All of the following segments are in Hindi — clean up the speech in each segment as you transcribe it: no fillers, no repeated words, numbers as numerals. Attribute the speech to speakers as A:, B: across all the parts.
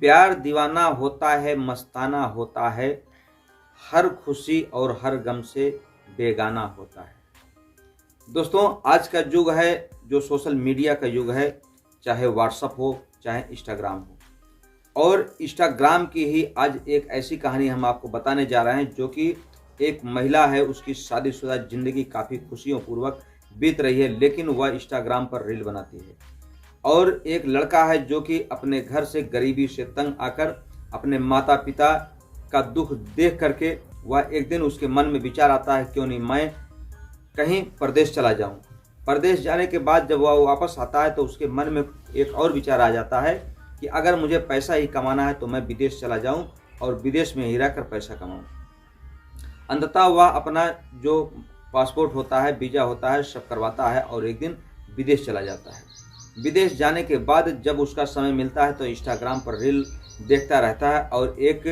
A: प्यार दीवाना होता है, मस्ताना होता है, हर खुशी और हर गम से बेगाना होता है। दोस्तों, आज का युग है जो सोशल मीडिया का युग है, चाहे व्हाट्सअप हो चाहे इंस्टाग्राम हो। और इंस्टाग्राम की ही आज एक ऐसी कहानी हम आपको बताने जा रहे हैं जो कि एक महिला है, उसकी शादीशुदा जिंदगी काफ़ी खुशियों पूर्वक बीत रही है, लेकिन वह इंस्टाग्राम पर रील बनाती है। और एक लड़का है जो कि अपने घर से गरीबी से तंग आकर अपने माता पिता का दुख देख करके वह एक दिन उसके मन में विचार आता है, क्यों नहीं मैं कहीं परदेश चला जाऊं। परदेश जाने के बाद जब वह वापस आता है तो उसके मन में एक और विचार आ जाता है कि अगर मुझे पैसा ही कमाना है तो मैं विदेश चला जाऊं और विदेश में ही रहकर पैसा कमाऊं। अंततः वह अपना जो पासपोर्ट होता है, वीज़ा होता है, सब करवाता है और एक दिन विदेश चला जाता है। विदेश जाने के बाद जब उसका समय मिलता है तो इंस्टाग्राम पर रील देखता रहता है और एक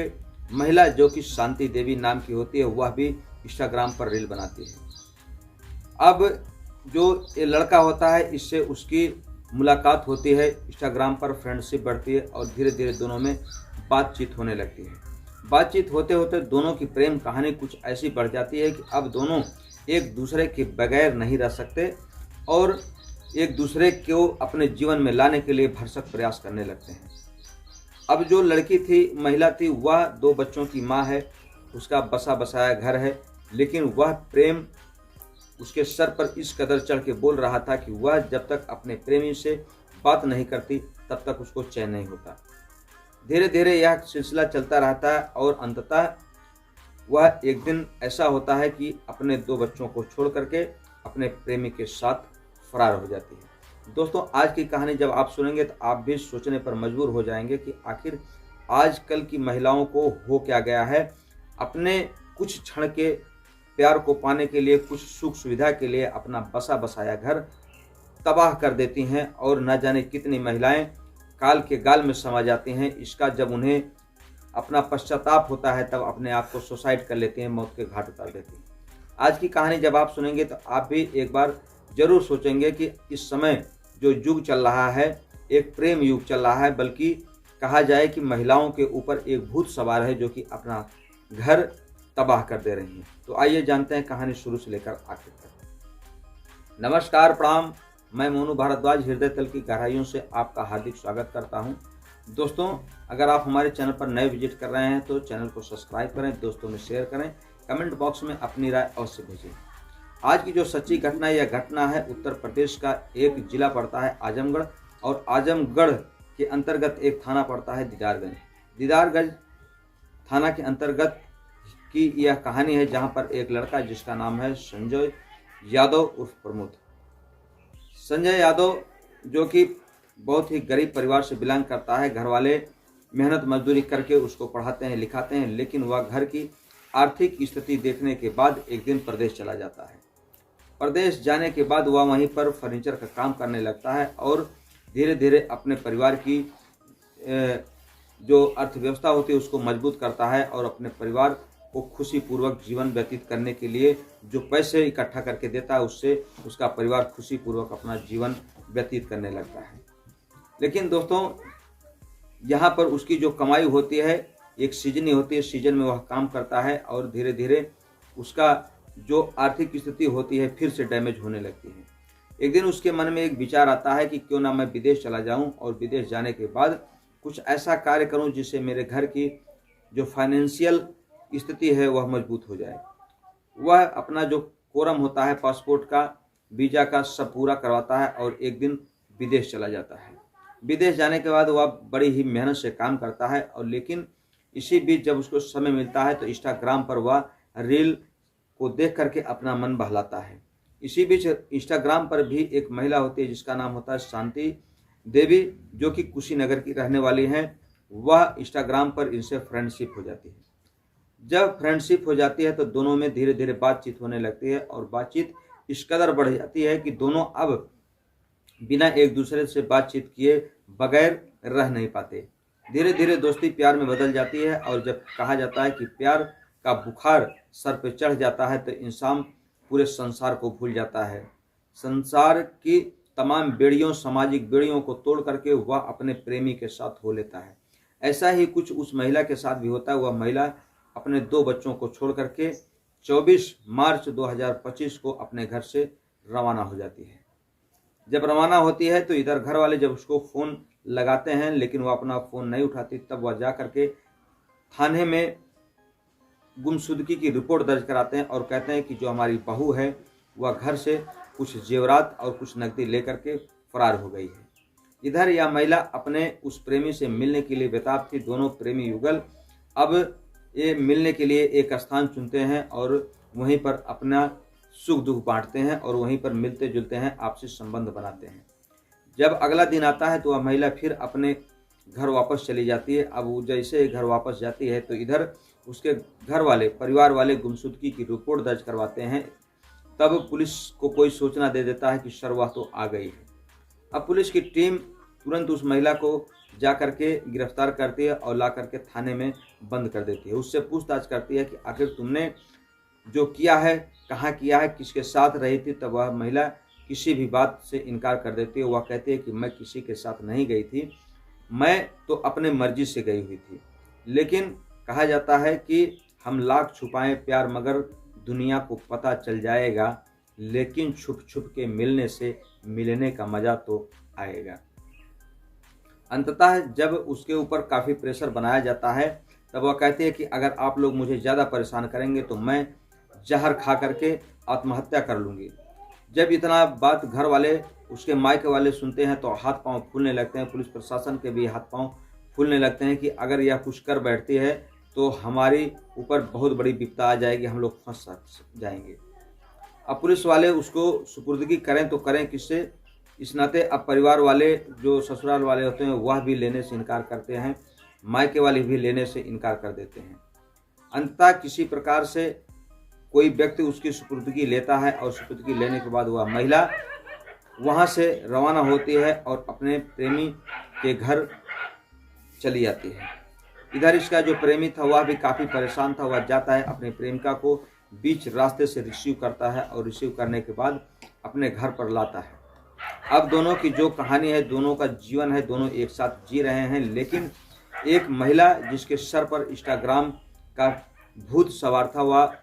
A: महिला जो कि शांति देवी नाम की होती है वह भी इंस्टाग्राम पर रील बनाती है। अब जो ये लड़का होता है इससे उसकी मुलाकात होती है, इंस्टाग्राम पर फ्रेंडशिप बढ़ती है और धीरे धीरे दोनों में बातचीत होने लगती है। बातचीत होते होते दोनों की प्रेम कहानी कुछ ऐसी बढ़ जाती है कि अब दोनों एक दूसरे के बगैर नहीं रह सकते और एक दूसरे को अपने जीवन में लाने के लिए भरसक प्रयास करने लगते हैं। अब जो लड़की थी, महिला थी, वह 2 बच्चों की माँ है, उसका बसा बसाया घर है, लेकिन वह प्रेम उसके सर पर इस कदर चढ़ के बोल रहा था कि वह जब तक अपने प्रेमी से बात नहीं करती तब तक उसको चैन नहीं होता। धीरे धीरे यह सिलसिला चलता रहता है और अंततः वह एक दिन ऐसा होता है कि अपने 2 बच्चों को छोड़ करके अपने प्रेमी के साथ फरार हो जाती है। दोस्तों, आज की कहानी जब आप सुनेंगे तो आप भी सोचने पर मजबूर हो जाएंगे कि आखिर आजकल की महिलाओं को हो क्या गया है। अपने कुछ क्षण के प्यार को पाने के लिए, कुछ सुख सुविधा के लिए अपना बसा बसाया घर तबाह कर देती हैं और न जाने कितनी महिलाएं काल के गाल में समा जाती हैं। इसका जब उन्हें अपना पश्चाताप होता है तब अपने आप को सुसाइड कर लेती हैं, मौत के घाट उतार देती हैं। आज की कहानी जब आप सुनेंगे तो आप भी एक बार जरूर सोचेंगे कि इस समय जो युग चल रहा है एक प्रेम युग चल रहा है, बल्कि कहा जाए कि महिलाओं के ऊपर एक भूत सवार है जो कि अपना घर तबाह कर दे रही हैं। तो आइए जानते हैं कहानी शुरू से लेकर आखिर तक। नमस्कार, प्रणाम, मैं मोनू भारद्वाज हृदय तल की गहराइयों से आपका हार्दिक स्वागत करता हूं। दोस्तों, अगर आप हमारे चैनल पर नए विजिट कर रहे हैं तो चैनल को सब्सक्राइब करें, दोस्तों में शेयर करें, कमेंट बॉक्स में अपनी राय अवश्य भेजें। आज की जो सच्ची घटना यह घटना है उत्तर प्रदेश का एक जिला पड़ता है आजमगढ़ और आजमगढ़ के अंतर्गत एक थाना पड़ता है दीदारगंज। दीदारगंज थाना के अंतर्गत की यह कहानी है जहां पर एक लड़का जिसका नाम है संजय यादव उर्फ प्रमोद। संजय यादव जो कि बहुत ही गरीब परिवार से बिलोंग करता है। घर वाले मेहनत मजदूरी करके उसको पढ़ाते हैं, लिखाते हैं, लेकिन वह घर की आर्थिक स्थिति देखने के बाद एक दिन प्रदेश चला जाता है। प्रदेश जाने के बाद वह वहीं पर फर्नीचर का काम करने लगता है और धीरे धीरे अपने परिवार की जो अर्थव्यवस्था होती है उसको मजबूत करता है और अपने परिवार को खुशीपूर्वक जीवन व्यतीत करने के लिए जो पैसे इकट्ठा करके देता है उससे उसका परिवार खुशीपूर्वक अपना जीवन व्यतीत करने लगता है। लेकिन दोस्तों, यहाँ पर उसकी जो कमाई होती है एक सीजन ही होती है, सीजन में वह काम करता है और धीरे धीरे उसका जो आर्थिक स्थिति होती है फिर से डैमेज होने लगती है। एक दिन उसके मन में एक विचार आता है कि क्यों ना मैं विदेश चला जाऊं और विदेश जाने के बाद कुछ ऐसा कार्य करूं जिससे मेरे घर की जो फाइनेंशियल स्थिति है वह मजबूत हो जाए। वह अपना जो कोरम होता है पासपोर्ट का, वीज़ा का, सब पूरा करवाता है और एक दिन विदेश चला जाता है। विदेश जाने के बाद वह बड़ी ही मेहनत से काम करता है और लेकिन इसी बीच जब उसको समय मिलता है तो इंस्टाग्राम पर वह रील को देख करके अपना मन बहलाता है। इसी बीच इंस्टाग्राम पर भी एक महिला होती है जिसका नाम होता है शांति देवी, जो कि कुशीनगर की रहने वाली हैं। वह इंस्टाग्राम पर इनसे फ्रेंडशिप हो जाती है। जब फ्रेंडशिप हो जाती है तो दोनों में धीरे धीरे बातचीत होने लगती है और बातचीत इस कदर बढ़ जाती है कि दोनों अब बिना एक दूसरे से बातचीत किए बगैर रह नहीं पाते। धीरे धीरे दोस्ती प्यार में बदल जाती है और जब कहा जाता है कि प्यार का बुखार सर पे चढ़ जाता है तो इंसान पूरे संसार को भूल जाता है। संसार की तमाम बेड़ियों, सामाजिक बेड़ियों को तोड़ करके वह अपने प्रेमी के साथ हो लेता है। ऐसा ही कुछ उस महिला के साथ भी होता है। वह महिला अपने 2 बच्चों को छोड़ करके 24 मार्च 2025 को अपने घर से रवाना हो जाती है। जब रवाना होती है तो इधर घर वाले जब उसको फ़ोन लगाते हैं लेकिन वह अपना फ़ोन नहीं उठाती, तब वह जा करके थाने में गुमशुदगी की रिपोर्ट दर्ज कराते हैं और कहते हैं कि जो हमारी बहू है वह घर से कुछ जेवरात और कुछ नकदी लेकर के फरार हो गई है। इधर यह महिला अपने उस प्रेमी से मिलने के लिए बेताब थी। दोनों प्रेमी युगल अब ये मिलने के लिए एक स्थान चुनते हैं और वहीं पर अपना सुख दुख बांटते हैं और वहीं पर मिलते जुलते हैं, आपसी संबंध बनाते हैं। जब अगला दिन आता है तो वह महिला फिर अपने घर वापस चली जाती है। अब वो जैसे ही घर वापस जाती है तो इधर उसके घर वाले, परिवार वाले गुमशुदगी की रिपोर्ट दर्ज करवाते हैं। तब पुलिस को कोई सूचना दे देता है कि शर्वा तो आ गई है। अब पुलिस की टीम तुरंत उस महिला को जा करके गिरफ्तार करती है और ला करके थाने में बंद कर देती है। उससे पूछताछ करती है कि आखिर तुमने जो किया है कहाँ किया है, किसके साथ रही थी। तब वह महिला किसी भी बात से इनकार कर देती है। वह कहती है कि मैं किसी के साथ नहीं गई थी, मैं तो अपने मर्जी से गई हुई थी। लेकिन कहा जाता है कि हम लाख छुपाएं प्यार मगर दुनिया को पता चल जाएगा, लेकिन छुप छुप के मिलने से मिलने का मज़ा तो आएगा। अंततः जब उसके ऊपर काफ़ी प्रेशर बनाया जाता है तब वह कहती है कि अगर आप लोग मुझे ज़्यादा परेशान करेंगे तो मैं जहर खा करके आत्महत्या कर लूँगी। जब इतना बात घर वाले, उसके मायके वाले सुनते हैं तो हाथ पांव फूलने लगते हैं। पुलिस प्रशासन के भी हाथ पांव फूलने लगते हैं कि अगर यह कुछ कर बैठती है तो हमारी ऊपर बहुत बड़ी विपदा आ जाएगी, हम लोग फंस जाएंगे। अब पुलिस वाले उसको सुपुर्दगी करें तो करें किससे, इस नाते अब परिवार वाले जो ससुराल वाले होते हैं वह भी लेने से इनकार करते हैं, मायके वाले भी लेने से इनकार कर देते हैं। अंततः किसी प्रकार से कोई व्यक्ति उसकी सुपुर्दगी लेता है और सुपुर्दगी लेने के बाद वह महिला वहाँ से रवाना होती है और अपने प्रेमी के घर चली जाती है। इधर इसका जो प्रेमी था वह भी काफ़ी परेशान था। वह जाता है अपनी प्रेमिका को बीच रास्ते से रिसीव करता है और रिसीव करने के बाद अपने घर पर लाता है। अब दोनों की जो कहानी है, दोनों का जीवन है, दोनों एक साथ जी रहे हैं। लेकिन एक महिला जिसके सर पर इंस्टाग्राम का भूत सवार था, वह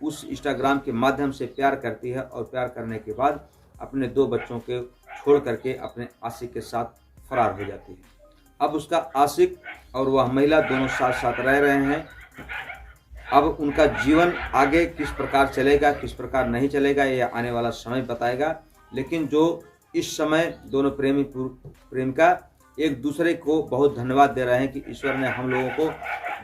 A: उस इंस्टाग्राम के माध्यम से प्यार करती है और प्यार करने के बाद अपने 2 बच्चों के छोड़ करके अपने आशिक के साथ फरार हो जाती है। अब उसका आशिक और वह महिला दोनों साथ साथ रह रहे हैं। अब उनका जीवन आगे किस प्रकार चलेगा, किस प्रकार नहीं चलेगा, यह आने वाला समय बताएगा। लेकिन जो इस समय दोनों प्रेमिका एक दूसरे को बहुत धन्यवाद दे रहे हैं कि ईश्वर ने हम लोगों को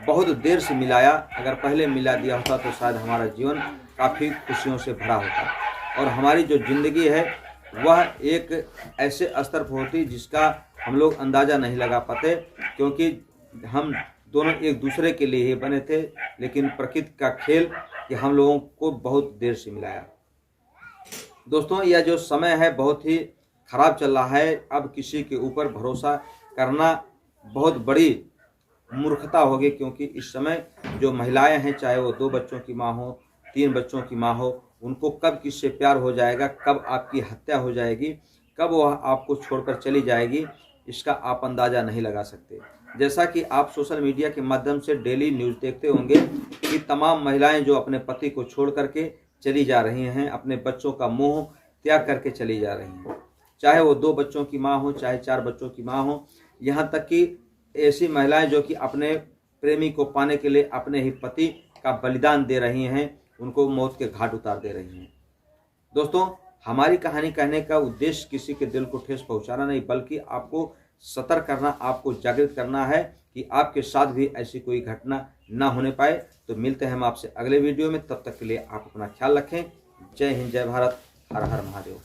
A: बहुत देर से मिलाया, अगर पहले मिला दिया होता तो शायद हमारा जीवन काफ़ी खुशियों से भरा होता और हमारी जो ज़िंदगी है वह एक ऐसे स्तर पर होती जिसका हम लोग अंदाज़ा नहीं लगा पाते, क्योंकि हम दोनों एक दूसरे के लिए ही बने थे। लेकिन प्रकृति का खेल कि हम लोगों को बहुत देर से मिलाया। दोस्तों, यह जो समय है बहुत ही ख़राब चल रहा है। अब किसी के ऊपर भरोसा करना बहुत बड़ी मूर्खता होगी, क्योंकि इस समय जो महिलाएं हैं, चाहे वो 2 बच्चों की माँ हो, 3 बच्चों की माँ हो, उनको कब किससे प्यार हो जाएगा, कब आपकी हत्या हो जाएगी, कब वह आपको छोड़कर चली जाएगी, इसका आप अंदाज़ा नहीं लगा सकते। जैसा कि आप सोशल मीडिया के माध्यम से डेली न्यूज़ देखते होंगे कि तमाम महिलाएं जो अपने पति को छोड़ करके चली जा रही हैं, अपने बच्चों का मोह त्याग करके चली जा रही हैं, चाहे वो 2 बच्चों की माँ हो, चाहे 4 बच्चों की माँ हो। यहाँ तक कि ऐसी महिलाएं जो कि अपने प्रेमी को पाने के लिए अपने ही पति का बलिदान दे रही हैं, उनको मौत के घाट उतार दे रही हैं। दोस्तों, हमारी कहानी कहने का उद्देश्य किसी के दिल को ठेस पहुंचाना नहीं, बल्कि आपको सतर्क करना, आपको जागृत करना है कि आपके साथ भी ऐसी कोई घटना ना होने पाए। तो मिलते हैं हम आपसे अगले वीडियो में, तब तक के लिए आप अपना ख्याल रखें। जय हिंद, जय भारत, हर हर महादेव।